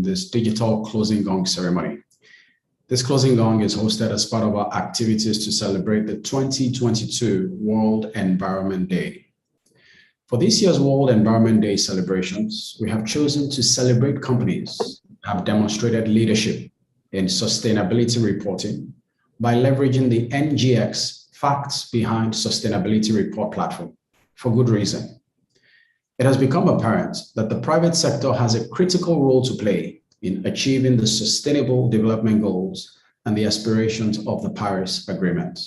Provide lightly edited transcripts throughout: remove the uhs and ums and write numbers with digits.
this digital closing gong ceremony. This closing gong is hosted as part of our activities to celebrate the 2022 World Environment Day. For this year's World Environment Day celebrations, we have chosen to celebrate companies that have demonstrated leadership in sustainability reporting by leveraging the NGX Facts Behind Sustainability Report platform for good reason. It has become apparent that the private sector has a critical role to play in achieving the Sustainable Development Goals and the aspirations of the Paris Agreement.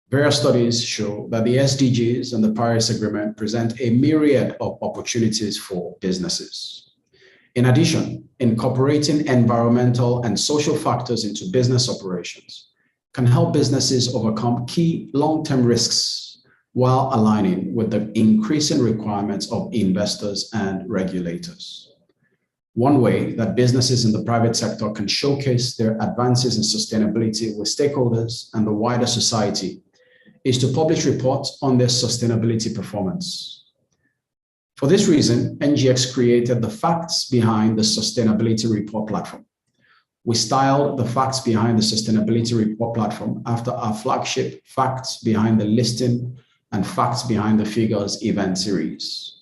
Various studies show that the SDGs and the Paris Agreement present a myriad of opportunities for businesses. In addition, incorporating environmental and social factors into business operations can help businesses overcome key long-term risks while aligning with the increasing requirements of investors and regulators. One way that businesses in the private sector can showcase their advances in sustainability with stakeholders and the wider society is to publish reports on their sustainability performance. For this reason, NGX created the Facts Behind the Sustainability Report platform. We styled the Facts Behind the Sustainability Report platform after our flagship Facts Behind the Listing and Facts Behind the Figures event series.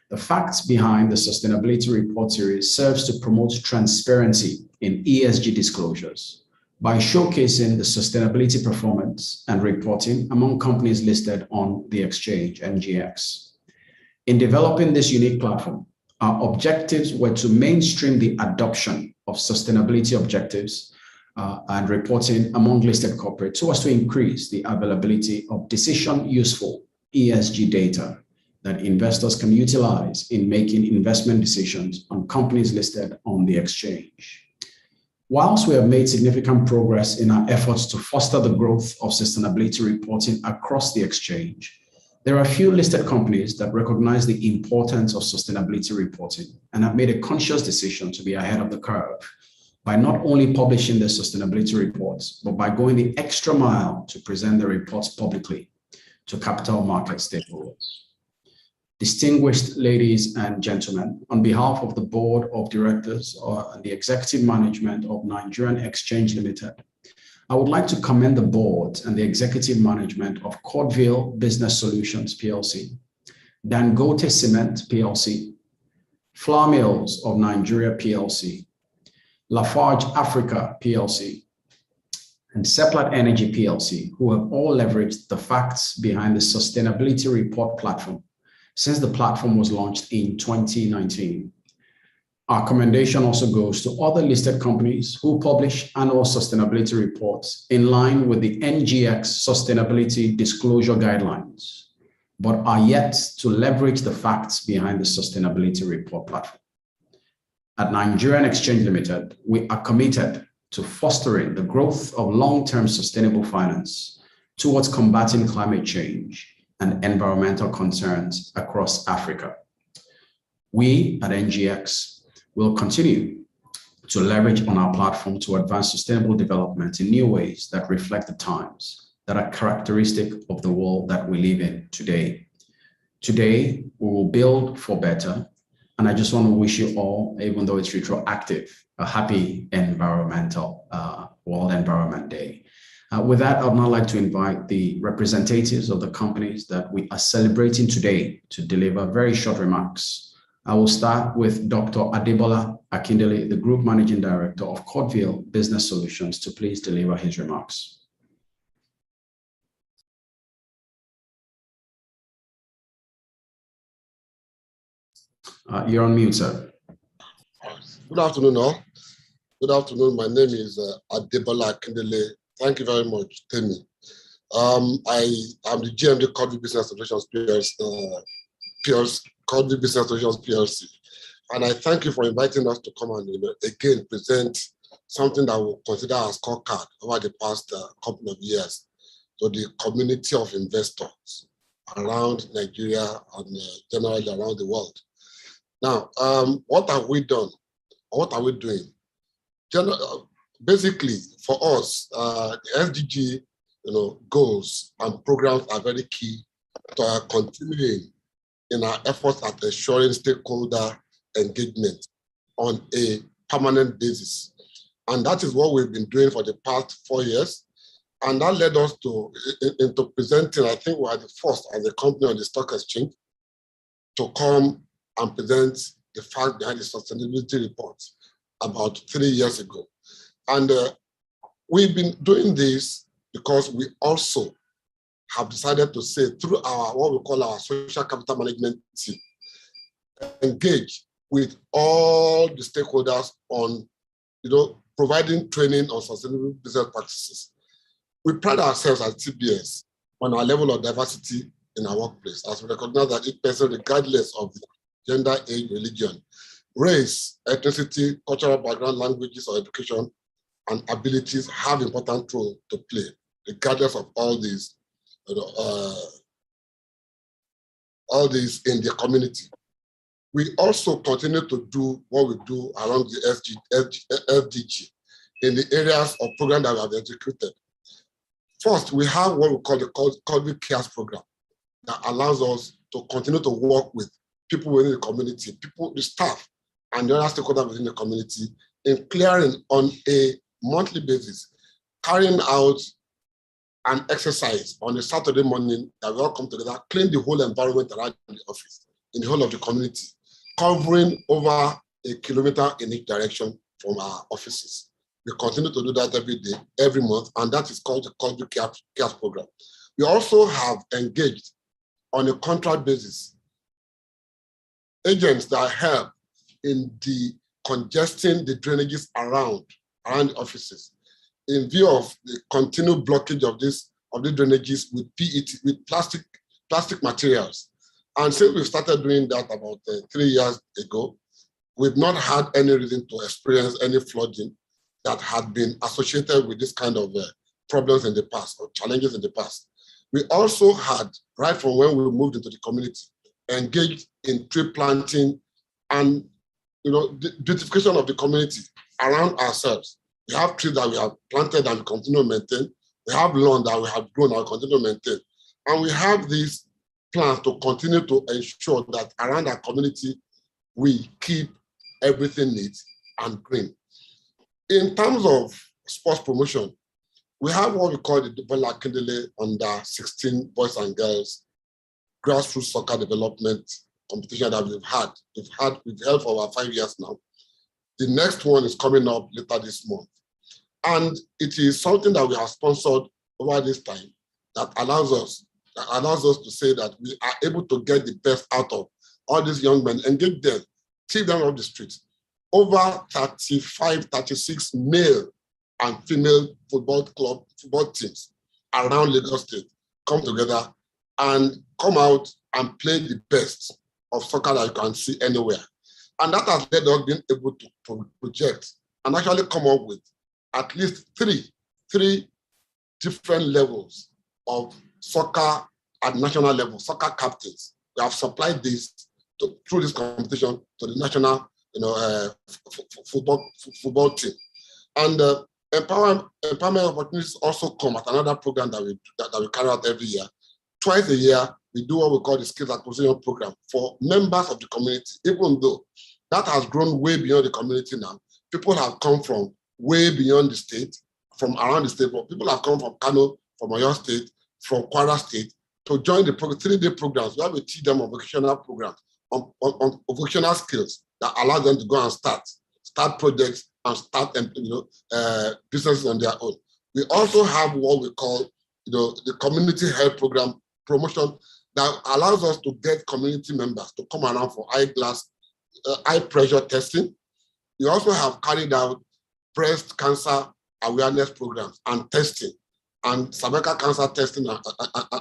The Facts Behind the Sustainability Report series serves to promote transparency in ESG disclosures by showcasing the sustainability performance and reporting among companies listed on the exchange, NGX. In developing this unique platform, our objectives were to mainstream the adoption of sustainability objectives and reporting among listed corporates so as to increase the availability of decision-useful ESG data that investors can utilize in making investment decisions on companies listed on the exchange. Whilst we have made significant progress in our efforts to foster the growth of sustainability reporting across the exchange, there are a few listed companies that recognize the importance of sustainability reporting and have made a conscious decision to be ahead of the curve by not only publishing their sustainability reports, but by going the extra mile to present the reports publicly to capital market stakeholders. Distinguished ladies and gentlemen, on behalf of the Board of Directors and the Executive Management of Nigerian Exchange Limited, I would like to commend the Board and the Executive Management of Cordville Business Solutions PLC, Dangote Cement PLC, Flour Mills of Nigeria PLC, Lafarge Africa PLC, and Seplat Energy PLC, who have all leveraged the Facts Behind the Sustainability Report platform since the platform was launched in 2019. Our commendation also goes to other listed companies who publish annual sustainability reports in line with the NGX Sustainability Disclosure Guidelines, but are yet to leverage the Facts Behind the Sustainability Report platform. At Nigerian Exchange Limited, we are committed to fostering the growth of long-term sustainable finance towards combating climate change and environmental concerns across Africa. We at NGX will continue to leverage on our platform to advance sustainable development in new ways that reflect the times that are characteristic of the world that we live in today. Today, we will build for better. And I just want to wish you all, even though it's retroactive, a happy World Environment Day. With that, I would now like to invite the representatives of the companies that we are celebrating today to deliver very short remarks. I will start with Dr. Adebola Akindele, the Group Managing Director of Cordville Business Solutions, to please deliver his remarks. You're on mute, sir. Good afternoon, all. Good afternoon. My name is Adebola Akindele. Thank you very much, Temi. I am the GMD Cordville Business Solutions Cordville Business Solutions PLC, and I thank you for inviting us to come and again present something that we'll consider as scorecard over the past couple of years to the community of investors around Nigeria and generally around the world. Now, what have we done? What are we doing? Basically, for us, the SDG goals and programs are very key to continuing in our efforts at ensuring stakeholder engagement on a permanent basis. And that is what we've been doing for the past 4 years. And that led us into presenting, I think we are the first as a company on the stock exchange to come and present the fact behind the sustainability report about 3 years ago. And we've been doing this because we also have decided to say through our, what we call our social capital management team, engage with all the stakeholders on, providing training on sustainable business practices. We pride ourselves as TBS on our level of diversity in our workplace, as we recognize that each person, regardless of gender, age, religion, race, ethnicity, cultural background, languages, or education, and abilities have important role to play, regardless of all these in the community. We also continue to do what we do around the SDG in the areas of programs that we have executed. First, we have what we call the COVID Cares program that allows us to continue to work with people within the community, the staff, and the other stakeholders within the community in clearing on a monthly basis, carrying out an exercise on a Saturday morning that we all come together, clean the whole environment around the office, in the whole of the community, covering over 1 kilometer in each direction from our offices. We continue to do that every day, every month, and that is called the COVID Cares program. We also have engaged on a contract basis agents that help in the congesting the drainages around the offices in view of the continued blockage of the drainages with PET, with plastic materials. And since we started doing that about 3 years ago, we've not had any reason to experience any flooding that had been associated with this kind of problems in the past or challenges in the past. We also had, right from when we moved into the community, engaged in tree planting and the beautification of the community around ourselves. We have trees that we have planted and we continue to maintain. We have lawn that we have grown and we continue to maintain. And we have these plans to continue to ensure that around our community, we keep everything neat and green. In terms of sports promotion, we have what we call the Bola Kindele under 16 boys and girls grassroots soccer development competition that we've held for over 5 years now. The next one is coming up later this month. And it is something that we have sponsored over this time that allows us to say that we are able to get the best out of all these young men, engage them, take them off the streets. Over 35, 36 male and female football teams around Lagos State come together and come out and play the best of soccer that you can see anywhere. And that has led us being able to project and actually come up with at least three different levels of soccer at national level, soccer captains. We have supplied this through this competition to the national football team. And empowerment opportunities also come at another program that we carry out every year. Twice a year, we do what we call the skills acquisition program for members of the community, even though that has grown way beyond the community now. People have come from way beyond the state, from around the state, but people have come from Kano, from Oyo State, from Kwara State, to join the 3-day programs where we teach them a vocational program on vocational skills that allow them to go and start projects and start businesses on their own. We also have what we call the community health program promotion that allows us to get community members to come around for eye pressure testing. We also have carried out breast cancer awareness programs and testing, and cervical cancer testing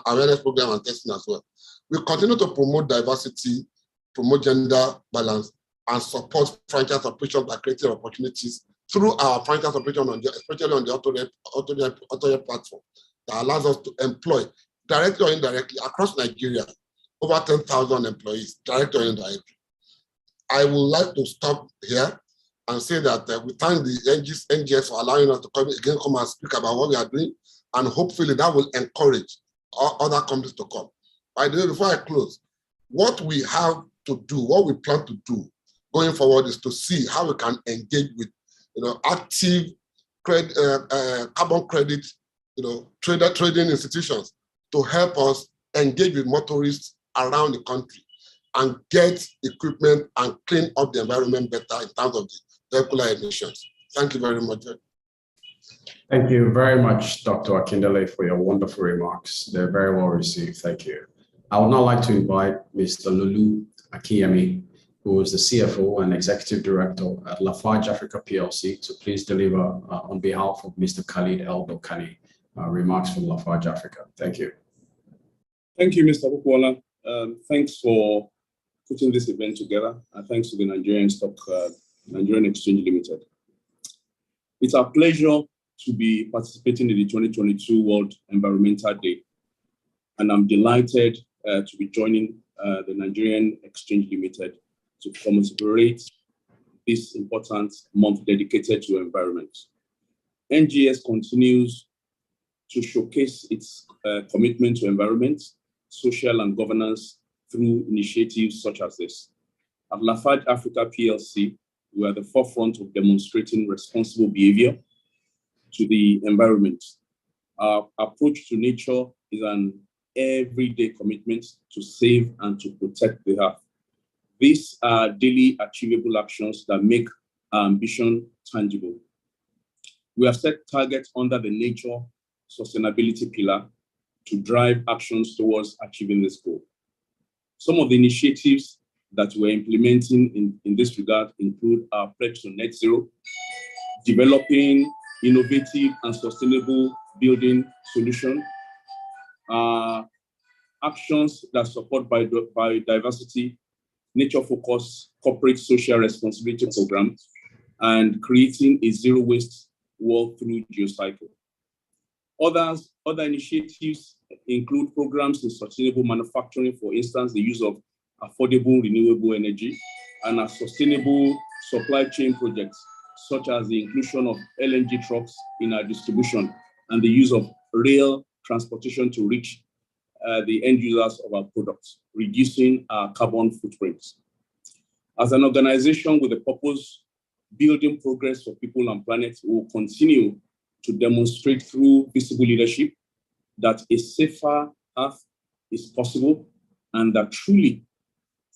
awareness program and testing as well. We continue to promote diversity, promote gender balance, and support franchise operations by creating opportunities through our franchise operation, especially on the Autodesk platform, that allows us to employ directly or indirectly across Nigeria over 10,000 employees, directly or indirectly. I would like to stop here and say that we thank the NGX for allowing us to come and speak about what we are doing, and hopefully that will encourage other companies to come. By the way, before I close, what we have to do, what we plan to do going forward is to see how we can engage with, active carbon credit, trading institutions to help us engage with motorists around the country and get equipment and clean up the environment better in terms of the vehicular emissions. Thank you very much. Thank you very much, Dr. Akindele, for your wonderful remarks. They're very well received. Thank you. I would now like to invite Mr. Lulu Akiyemi, who is the CFO and Executive Director at Lafarge Africa PLC, to please deliver on behalf of Mr. Khalid El Dokani remarks from Lafarge Africa. Thank you. Thank you, Mr. Bukwala. Thanks for putting this event together, and thanks to the Nigerian Exchange Limited. It's our pleasure to be participating in the 2022 World Environmental Day, and I'm delighted to be joining the Nigerian Exchange Limited to commemorate this important month dedicated to environment. NGX continues to showcase its commitment to environment, social and governance through initiatives such as this. At Lafarge Africa PLC, we are at the forefront of demonstrating responsible behavior to the environment. Our approach to nature is an everyday commitment to save and to protect the earth. These are daily achievable actions that make our ambition tangible. We have set targets under the nature sustainability pillar to drive actions towards achieving this goal. Some of the initiatives that we're implementing in this regard include our pledge to net zero, developing innovative and sustainable building solutions, actions that support biodiversity, nature-focused corporate social responsibility programs, and creating a zero waste world through GeoCycle. Other initiatives include programs in sustainable manufacturing, for instance, the use of affordable renewable energy, and our sustainable supply chain projects, such as the inclusion of LNG trucks in our distribution and the use of rail transportation to reach the end users of our products, reducing our carbon footprints. As an organization with a purpose, building progress for people and planet, we will continue to demonstrate through visible leadership that a safer earth is possible, and that truly,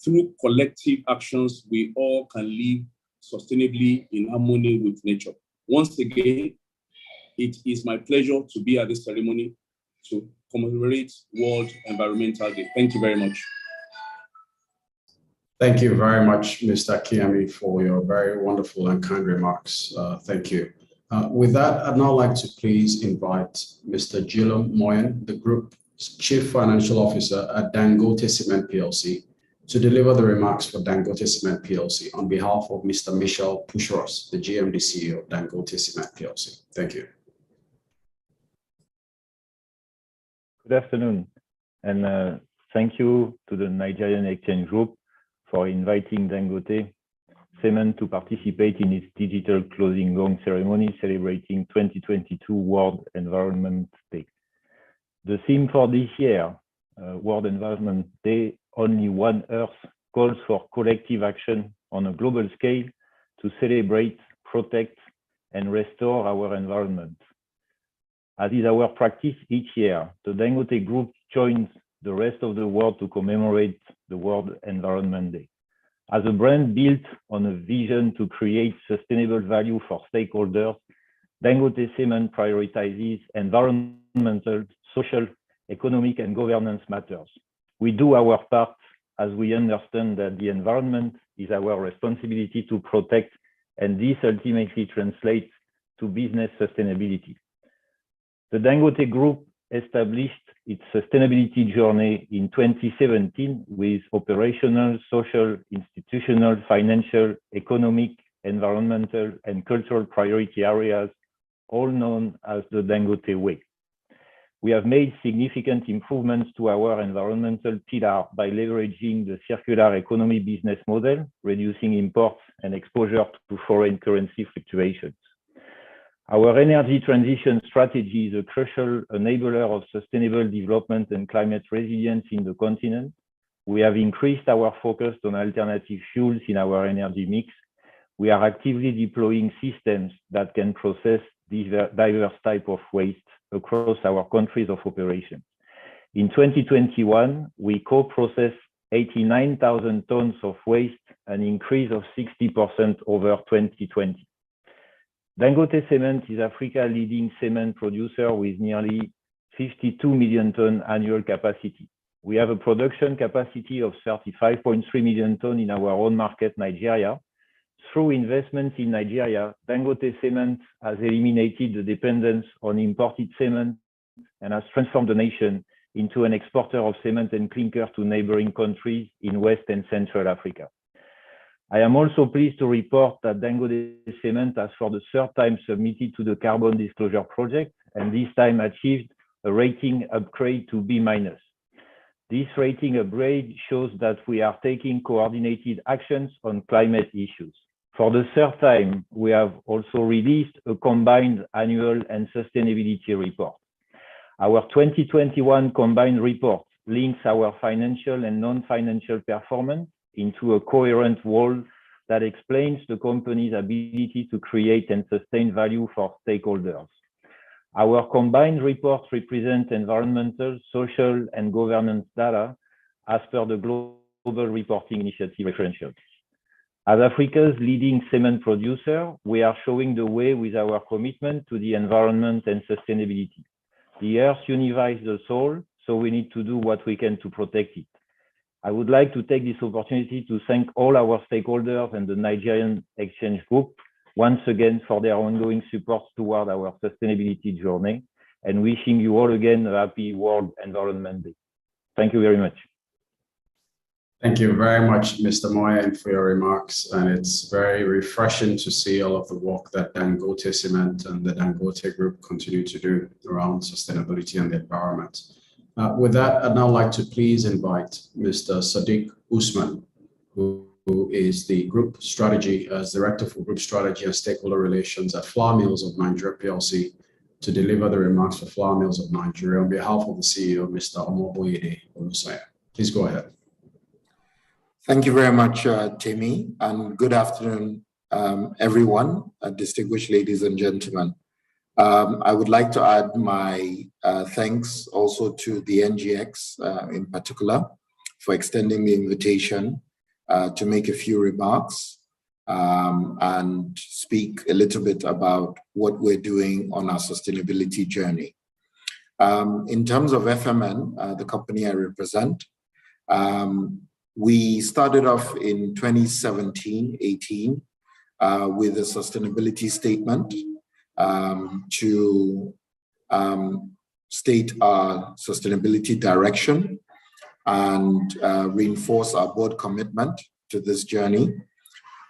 through collective actions, we all can live sustainably in harmony with nature. Once again, it is my pleasure to be at this ceremony to commemorate World Environmental Day. Thank you very much. Thank you very much, Mr. Akiyemi, for your very wonderful and kind remarks. Thank you. With that, I'd now like to please invite Mr. Jilom Moyen, the Group Chief Financial Officer at Dangote Cement PLC, to deliver the remarks for Dangote Cement PLC on behalf of Mr. Michel Pucheros, the GMD CEO of Dangote Cement PLC. Thank you. Good afternoon, and thank you to the Nigerian Exchange Group for inviting Dangote Cement to participate in its digital closing gong ceremony celebrating 2022 World Environment Day. The theme for this year, World Environment Day, Only One Earth, calls for collective action on a global scale to celebrate, protect, and restore our environment. As is our practice each year, the Dangote Group joins the rest of the world to commemorate the World Environment Day. As a brand built on a vision to create sustainable value for stakeholders, Dangote Cement prioritizes environmental, social, economic, and governance matters. We do our part as we understand that the environment is our responsibility to protect, and this ultimately translates to business sustainability. The Dangote Group established its sustainability journey in 2017 with operational, social, institutional, financial, economic, environmental, and cultural priority areas, all known as the Dangote Way. We have made significant improvements to our environmental pillar by leveraging the circular economy business model, reducing imports and exposure to foreign currency fluctuations. Our energy transition strategy is a crucial enabler of sustainable development and climate resilience in the continent, We have increased our focus on alternative fuels in our energy mix. We are actively deploying systems that can process these diverse types of waste across our countries of operation. In 2021, we co-processed 89,000 tons of waste, an increase of 60% over 2020. Dangote Cement is Africa's leading cement producer with nearly 52 million ton annual capacity. We have a production capacity of 35.3 million ton in our own market, Nigeria. Through investments in Nigeria, Dangote Cement has eliminated the dependence on imported cement and has transformed the nation into an exporter of cement and clinker to neighboring countries in West and Central Africa. I am also pleased to report that Dangote Cement has for the third time submitted to the Carbon Disclosure Project and this time achieved a rating upgrade to B-. This rating upgrade shows that we are taking coordinated actions on climate issues. For the third time, we have also released a combined annual and sustainability report. Our 2021 combined report links our financial and non-financial performance into a coherent whole that explains the company's ability to create and sustain value for stakeholders. Our combined reports represent environmental, social, and governance data as per the Global Reporting Initiative referentials. As Africa's leading cement producer, we are showing the way with our commitment to the environment and sustainability. The earth unifies the soul, so we need to do what we can to protect it. I would like to take this opportunity to thank all our stakeholders and the Nigerian Exchange Group once again for their ongoing support toward our sustainability journey, and wishing you all again a happy World Environment Day. Thank you very much. Thank you very much, Mr. Moyen, for your remarks. And it's very refreshing to see all of the work that Dangote Cement and the Dangote Group continue to do around sustainability and the environment. With that, I'd now like to please invite Mr. Sadiq Usman, who is the Group Strategy as Director for Group Strategy and Stakeholder Relations at Flour Mills of Nigeria PLC, to deliver the remarks for Flour Mills of Nigeria on behalf of the CEO, Mr. Omoboyede Olusanya. Please go ahead. Thank you very much, Timmy, and good afternoon, everyone, distinguished ladies and gentlemen. I would like to add my thanks also to the NGX in particular for extending the invitation to make a few remarks and speak a little bit about what we're doing on our sustainability journey. In terms of FMN, the company I represent, we started off in 2017-18 with a sustainability statement to state our sustainability direction and reinforce our board commitment to this journey.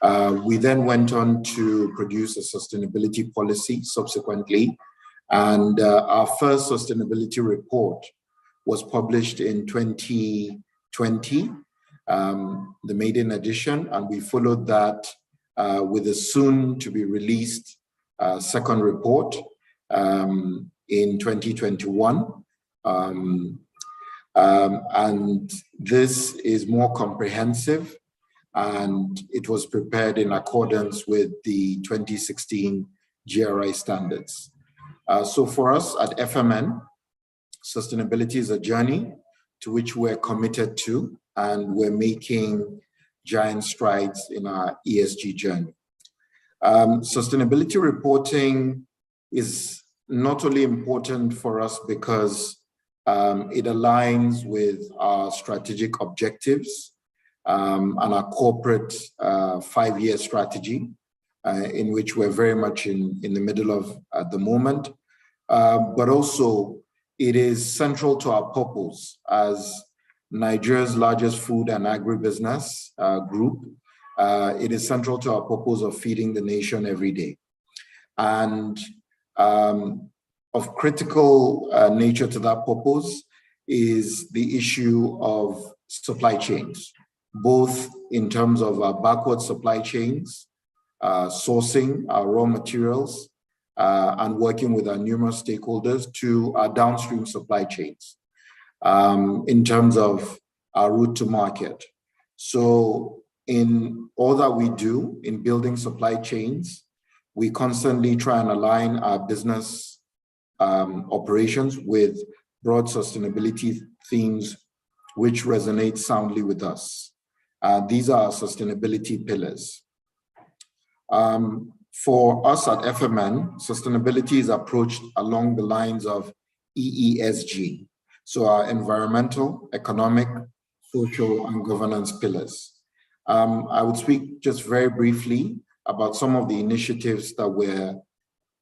We then went on to produce a sustainability policy subsequently, and our first sustainability report was published in 2020, the maiden edition, and we followed that with a soon to be released second report in 2021. And this is more comprehensive, and it was prepared in accordance with the 2016 GRI standards. So for us at FMN, sustainability is a journey to which we're committed to, and we're making giant strides in our ESG journey. Sustainability reporting is not only important for us because it aligns with our strategic objectives and our corporate 5-year strategy, in which we're very much in the middle of at the moment, but also it is central to our purpose as Nigeria's largest food and agribusiness group. It is central to our purpose of feeding the nation every day. And of critical nature to that purpose is the issue of supply chains, both in terms of our backward supply chains, sourcing our raw materials, and working with our numerous stakeholders to our downstream supply chains, in terms of our route to market. So in all that we do in building supply chains, we constantly try and align our business operations with broad sustainability themes which resonate soundly with us. These are our sustainability pillars. For us at FMN, sustainability is approached along the lines of EESG. So our environmental, economic, social, and governance pillars. I would speak just very briefly about some of the initiatives that we're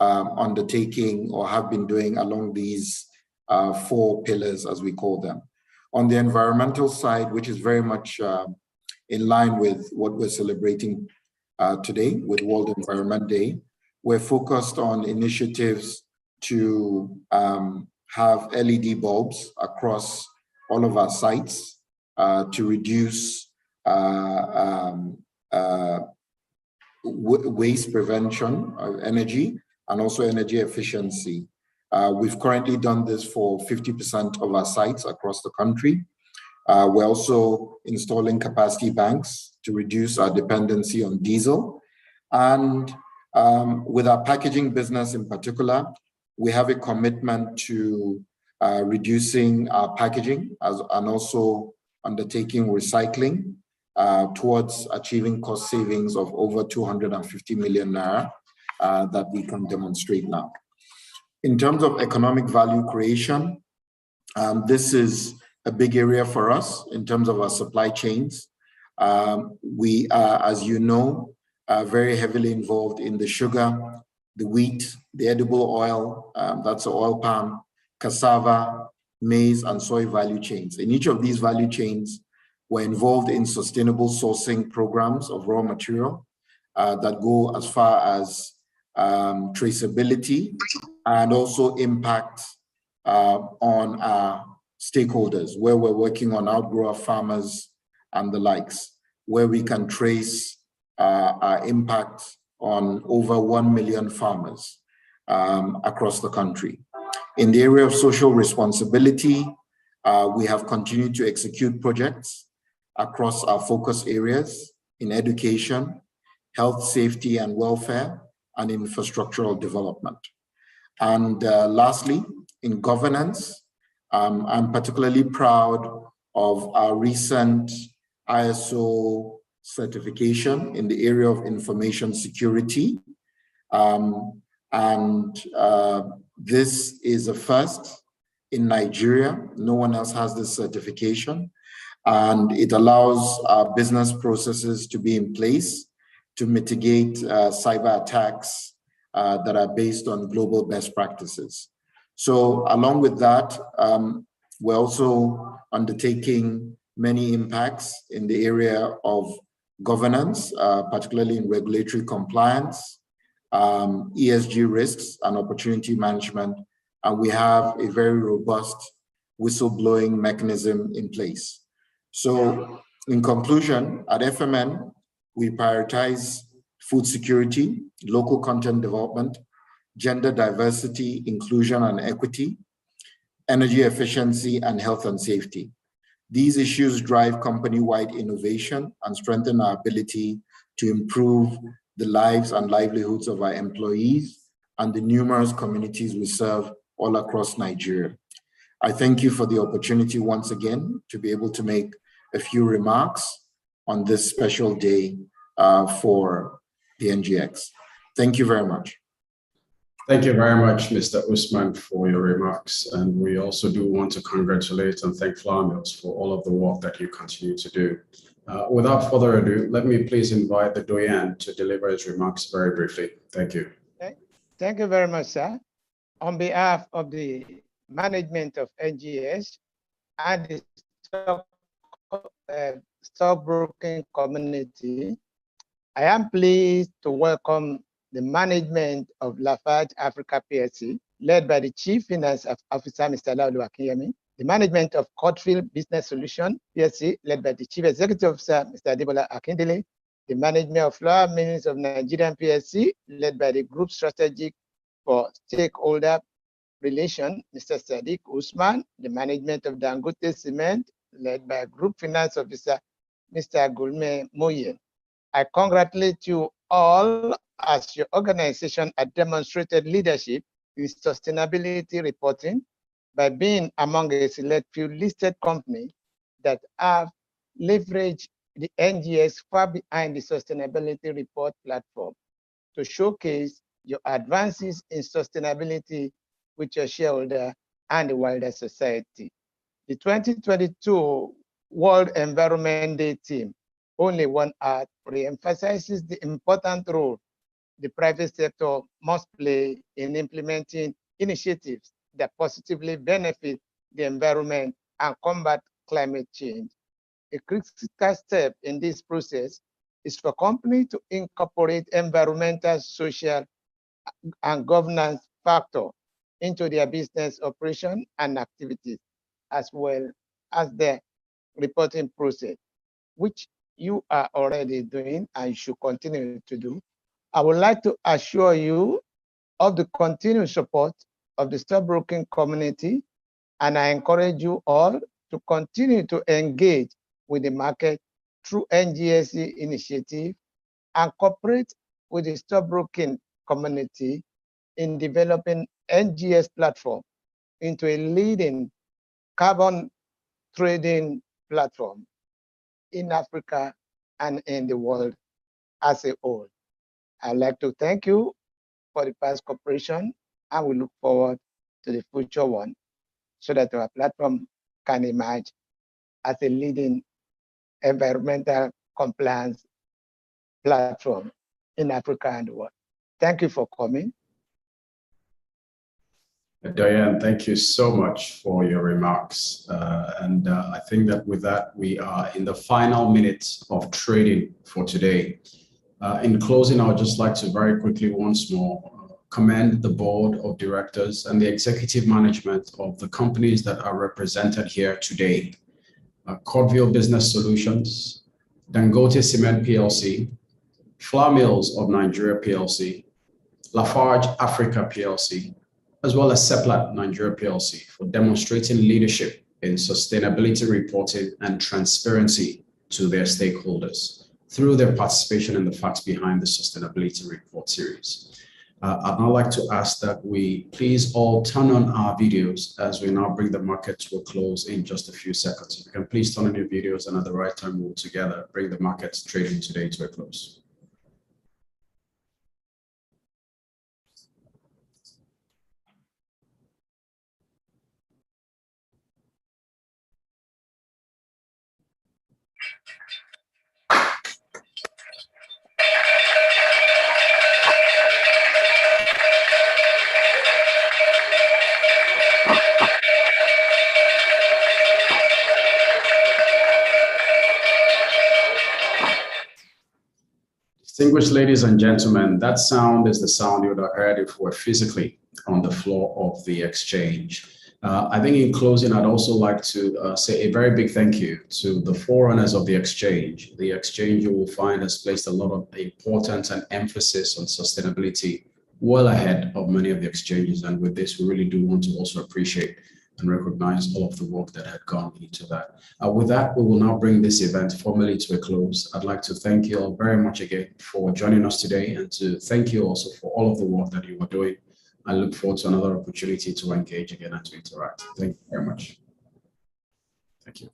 undertaking or have been doing along these 4 pillars, as we call them. On the environmental side, which is very much in line with what we're celebrating today with World Environment Day, we're focused on initiatives to have LED bulbs across all of our sites to reduce waste prevention of energy and also energy efficiency. We've currently done this for 50% of our sites across the country. We're also installing capacity banks to reduce our dependency on diesel. And with our packaging business in particular, we have a commitment to reducing our packaging and also undertaking recycling towards achieving cost savings of over 250 million naira that we can demonstrate now. In terms of economic value creation, this is a big area for us in terms of our supply chains. We are, as you know, very heavily involved in the sugar, the wheat, the edible oil, that's the oil palm, cassava, maize, and soy value chains. In each of these value chains, we're involved in sustainable sourcing programs of raw material that go as far as traceability and also impact on our stakeholders, where we're working on outgrower farmers and the likes, where we can trace our impact on over 1 million farmers across the country. In the area of social responsibility, we have continued to execute projects across our focus areas in education, health, safety, and welfare, and infrastructural development. And lastly, in governance, I'm particularly proud of our recent ISO certification in the area of information security. This is a first in Nigeria. No one else has this certification. And it allows our business processes to be in place to mitigate cyber attacks that are based on global best practices. So along with that, we're also undertaking many impacts in the area of governance, particularly in regulatory compliance, ESG risks and opportunity management. And we have a very robust whistleblowing mechanism in place. So in conclusion, at FMN, we prioritize food security, local content development, gender diversity, inclusion and equity, energy efficiency, and health and safety. These issues drive company-wide innovation and strengthen our ability to improve the lives and livelihoods of our employees and the numerous communities we serve all across Nigeria. I thank you for the opportunity once again to be able to make a few remarks on this special day for the NGX. Thank you very much. Thank you very much, Mr. Usman, for your remarks. And we also do want to congratulate and thank Flour Mills for all of the work that you continue to do. Without further ado, let me please invite the Doyen to deliver his remarks very briefly. Thank you. Thank you very much, sir. On behalf of the management of NGS and the stockbroking community, I am pleased to welcome the management of Lafarge Africa PLC, led by the Chief Finance Officer, Mr. Laolu Akinyemi, the management of Cotfield Business Solution PLC, led by the Chief Executive Officer, Mr. Adebola Akindele, the management of Flour Mills of Nigerian PLC, led by the Group Strategic for Stakeholder Relation, Mr. Sadiq Usman, the management of Dangote Cement, led by Group Finance Officer, Mr. Gulme Moyen. I congratulate you all as your organization has demonstrated leadership in sustainability reporting by being among a select few listed companies that have leveraged the NGX far behind the sustainability report platform to showcase your advances in sustainability with your shareholder and the wider society. The 2022 World Environment Day theme, Only One Earth, re-emphasizes the important role the private sector must play in implementing initiatives that positively benefit the environment and combat climate change. A critical step in this process is for companies to incorporate environmental, social, and governance factors into their business operation and activities, as well as the reporting process, which you are already doing and should continue to do. I would like to assure you of the continued support of the stockbroking community, and I encourage you all to continue to engage with the market through NGSE initiative and cooperate with the stockbroking community in developing NGS platform into a leading carbon trading platform in Africa and in the world as a whole. I'd like to thank you for the past cooperation, and we look forward to the future one so that our platform can emerge as a leading environmental compliance platform in Africa and the world. Thank you for coming. Diane, thank you so much for your remarks. I think that with that, we are in the final minutes of trading for today. In closing, I would just like to very quickly once more commend the board of directors and the executive management of the companies that are represented here today. Cordville Business Solutions, Dangote Cement PLC, Flour Mills of Nigeria PLC, Lafarge Africa PLC, as well as Seplat Nigeria PLC for demonstrating leadership in sustainability reporting and transparency to their stakeholders through their participation in the facts behind the sustainability report series. I'd now like to ask that we please all turn on our videos as we now bring the market to a close in just a few seconds. If you can please turn on your videos, and at the right time, we'll together bring the market trading today to a close. Distinguished ladies and gentlemen, that sound is the sound you would have heard if we're physically on the floor of the exchange. I think in closing, I'd also like to say a very big thank you to the forerunners of the exchange. The exchange, you will find, has placed a lot of importance and emphasis on sustainability well ahead of many of the exchanges. And with this, we really do want to also appreciate and recognize all of the work that had gone into that. With that, we will now bring this event formally to a close. I'd like to thank you all very much again for joining us today, and to thank you also for all of the work that you are doing. I look forward to another opportunity to engage again and to interact. Thank you very much. Thank you.